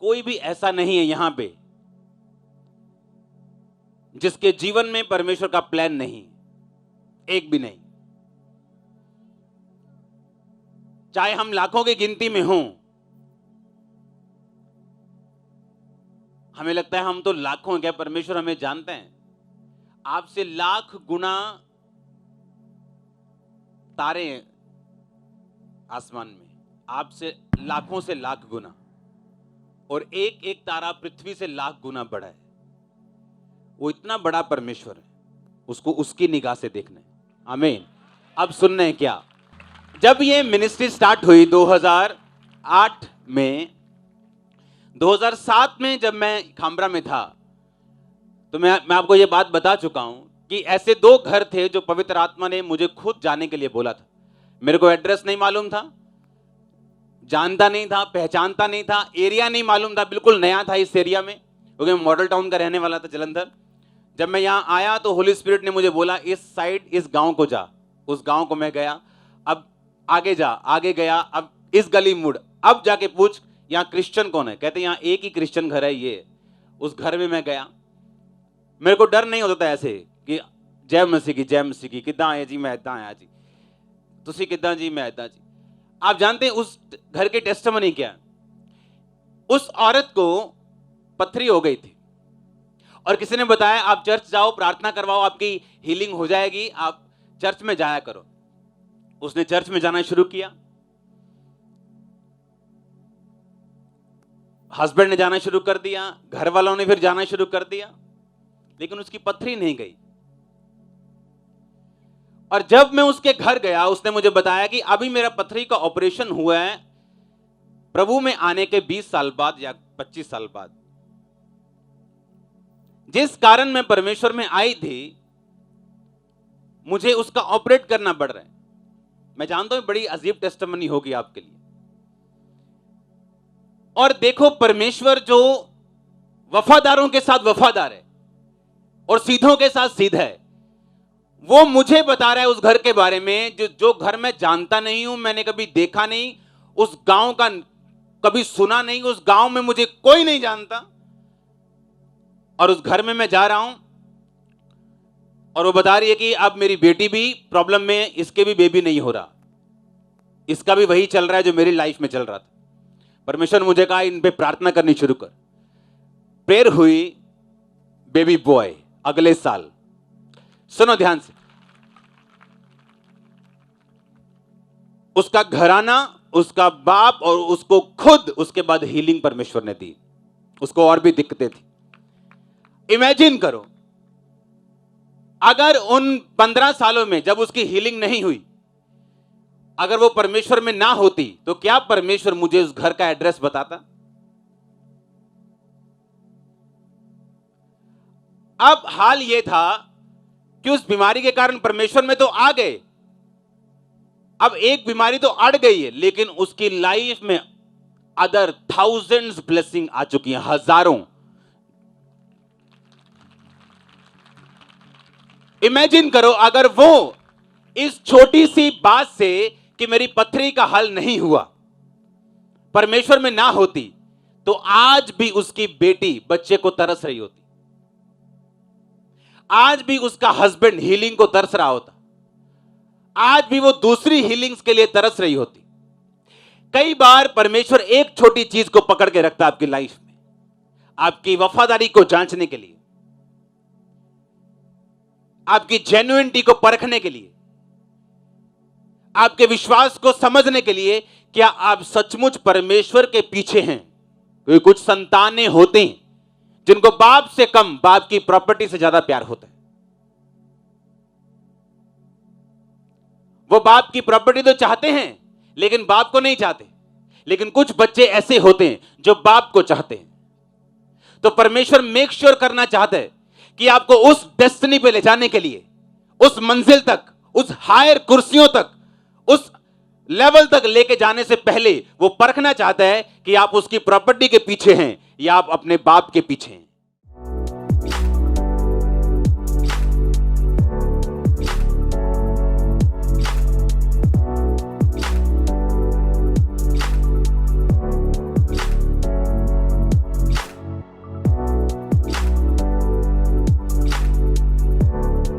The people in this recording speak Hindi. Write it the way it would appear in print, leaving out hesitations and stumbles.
कोई भी ऐसा नहीं है यहां पे जिसके जीवन में परमेश्वर का प्लान नहीं, एक भी नहीं। चाहे हम लाखों की गिनती में हों, हमें लगता है हम तो लाखों हैं, क्या परमेश्वर हमें जानते हैं? आपसे लाख गुना तारे आसमान में, आपसे लाखों से लाख गुना, और एक एक तारा पृथ्वी से लाख गुना बड़ा है। वो इतना बड़ा परमेश्वर है, उसको उसकी निगाह से देखना है। आमीन। अब सुनना है क्या? जब ये मिनिस्ट्री स्टार्ट हुई 2008 में, 2007 में जब मैं खामरा में था, तो मैं आपको ये बात बता चुका हूं कि ऐसे 2 घर थे जो पवित्र आत्मा ने मुझे खुद जाने के लिए बोला था। मेरे को एड्रेस नहीं मालूम था, जानता नहीं था, पहचानता नहीं था, एरिया नहीं मालूम था, बिल्कुल नया था इस एरिया में, क्योंकि मैं मॉडल टाउन का रहने वाला था, जलंधर। जब मैं यहाँ आया तो होली स्पिरिट ने मुझे बोला इस साइड, इस गांव को जा। उस गांव को मैं गया। अब आगे जा, आगे गया, अब इस गली मुड़, अब जाके पूछ यहाँ क्रिश्चियन कौन है। कहते यहाँ एक ही क्रिश्चियन घर है, ये। उस घर में मैं गया। मेरे को डर नहीं होता था ऐसे कि जय मसीह की, जय मसीह की, किदा आए जी, मैं इदा आया जी, तुसी किदा जी, मैं इदा जी। आप जानते हैं उस घर की टेस्टिमनी क्या? उस औरत को पथरी हो गई थी और किसी ने बताया आप चर्च जाओ, प्रार्थना करवाओ, आपकी हीलिंग हो जाएगी, आप चर्च में जाया करो। उसने चर्च में जाना शुरू किया, हस्बैंड ने जाना शुरू कर दिया, घर वालों ने फिर जाना शुरू कर दिया, लेकिन उसकी पथरी नहीं गई। और जब मैं उसके घर गया, उसने मुझे बताया कि अभी मेरा पथरी का ऑपरेशन हुआ है प्रभु में आने के 20 साल बाद या 25 साल बाद। जिस कारण मैं परमेश्वर में आई थी, मुझे उसका ऑपरेट करना पड़ रहा है। मैं जानता हूं बड़ी अजीब टेस्टिमनी होगी आपके लिए। और देखो, परमेश्वर जो वफादारों के साथ वफादार है और सीधों के साथ सीधा है, वो मुझे बता रहा है उस घर के बारे में जो घर मैं जानता नहीं हूं, मैंने कभी देखा नहीं, उस गांव का कभी सुना नहीं, उस गांव में मुझे कोई नहीं जानता, और उस घर में मैं जा रहा हूं और वो बता रही है कि अब मेरी बेटी भी प्रॉब्लम में, इसके भी बेबी नहीं हो रहा, इसका भी वही चल रहा है जो मेरी लाइफ में चल रहा था। परमेश्वर ने मुझे कहा इन पे प्रार्थना करनी शुरू कर। प्रेयर हुई, बेबी बॉय अगले साल। सुनो ध्यान से, उसका घराना, उसका बाप और उसको खुद उसके बाद हीलिंग परमेश्वर ने दी। उसको और भी दिक्कतें थी। इमेजिन करो, अगर उन 15 सालों में जब उसकी हीलिंग नहीं हुई, अगर वो परमेश्वर में ना होती, तो क्या परमेश्वर मुझे उस घर का एड्रेस बताता? अब हाल यह था कि उस बीमारी के कारण परमेश्वर में तो आ गए, अब एक बीमारी तो अड़ गई है, लेकिन उसकी लाइफ में अदर थाउजेंड्स ब्लेसिंग आ चुकी हैं, हजारों। इमेजिन करो, अगर वो इस छोटी सी बात से कि मेरी पथरी का हल नहीं हुआ परमेश्वर में ना होती, तो आज भी उसकी बेटी बच्चे को तरस रही होती, आज भी उसका हस्बैंड हीलिंग को तरस रहा होता, आज भी वो दूसरी हीलिंग्स के लिए तरस रही होती। कई बार परमेश्वर एक छोटी चीज को पकड़ के रखता है आपकी लाइफ में, आपकी वफादारी को जांचने के लिए, आपकी जेन्युइनिटी को परखने के लिए, आपके विश्वास को समझने के लिए, क्या आप सचमुच परमेश्वर के पीछे हैं। क्योंकि कुछ संतानें होती हैं जिनको बाप से कम बाप की प्रॉपर्टी से ज्यादा प्यार होता है। वो बाप की प्रॉपर्टी तो चाहते हैं लेकिन बाप को नहीं चाहते। लेकिन कुछ बच्चे ऐसे होते हैं जो बाप को चाहते हैं। तो परमेश्वर मेक श्योर करना चाहता है कि आपको उस डेस्टिनी पे ले जाने के लिए, उस मंजिल तक, उस हायर कुर्सियों तक, उस लेवल तक लेके जाने से पहले वो परखना चाहता है कि आप उसकी प्रॉपर्टी के पीछे हैं या आप अपने बाप के पीछे हैं।